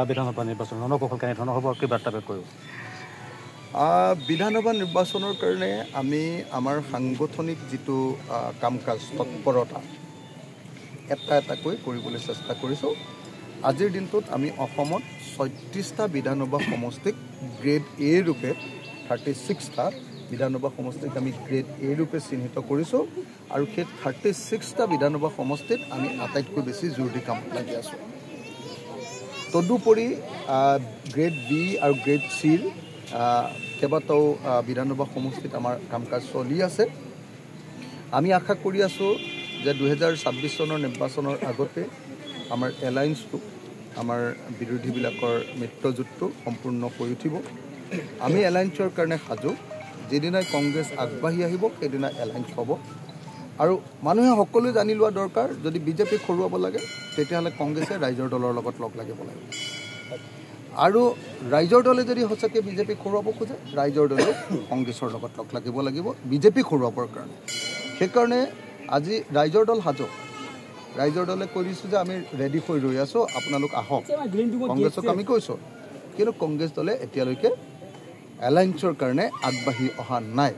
বিধানসভা নিৰ্বাচন ৰণকৌশল কেনেধৰণৰ হ'ব কি বাৰ্তা প্ৰয়োগ কৰিব? বিধানসভা নিৰ্বাচনৰ কাৰণে আমি আমাৰ সাংগঠনিক যিটো কাম কাজ তৎপৰতা এটাকৈ কৰিবলৈ চেষ্টা কৰিছোঁ। আজিৰ দিনটোত আমি অসমত ৩৬টা বিধানসভা সমষ্টিক গ্ৰেড এ ৰূপে 36টা বিধানসভা সমষ্টিক আমি গ্ৰেড এ ৰূপে চিহ্নিত কৰিছোঁ আৰু সেই 36টা বিধানসভা সমষ্টিত আমি আটাইতকৈ বেছি জোৰ দি কামত লাগি আছোঁ। তদুপৰি গ্ৰেড বি আৰু গ্ৰেড চিৰ কেইবাটাও বিধানসভা সমষ্টিত আমাৰ কাম কাজ চলি আছে। আমি আশা কৰি আছোঁ যে 2026 চনৰ নিৰ্বাচনৰ আগতে আমাৰ এলায়েন্সটো আমাৰ বিৰোধীবিলাকৰ মিত্ৰজোঁটটো সম্পূৰ্ণ হৈ উঠিব। আমি এলায়েন্সৰ কাৰণে সাজু। যিদিনাই কংগ্ৰেছ আগবাঢ়ি আহিব সেইদিনা এলায়েন্স হ'ব। আৰু মানুহে সকলোৱে জানি লোৱা দৰকাৰ, যদি বিজেপিক হৰুৱাব লাগে তেতিয়াহ'লে কংগ্ৰেছে ৰাইজৰ দলৰ লগত লগ লাগিব লাগে। আৰু ৰাইজৰ দলে যদি সঁচাকৈ বিজেপিক হৰুৱাব খোজে ৰাইজৰ দলেও কংগ্ৰেছৰ লগত লগ লাগিব লাগিব বিজেপিক হৰুৱাবৰ কাৰণে। সেইকাৰণে আজি ৰাইজৰ দল সাজু। ৰাইজৰ দলে কৈ দিছোঁ যে আমি ৰেডি হৈ ৰৈ আছোঁ, আপোনালোক আহক। কংগ্ৰেছক আমি কৈছোঁ, কিন্তু কংগ্ৰেছ দলে এতিয়ালৈকে এলায়েন্সৰ কাৰণে আগবাঢ়ি অহা নাই।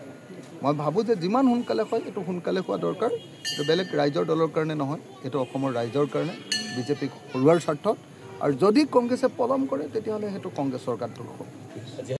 মই ভাবোঁ যে যিমান সোনকালে হয় এইটো সোনকালে হোৱা দৰকাৰ। এইটো বেলেগ ৰাইজৰ দলৰ কাৰণে নহয়, এইটো অসমৰ ৰাইজৰ কাৰণে, বিজেপিক হৰুৱাৰ স্বাৰ্থত। আৰু যদি কংগ্ৰেছে পলম কৰে তেতিয়াহ'লে সেইটো কংগ্ৰেছৰ গাত দুখ হ'ব।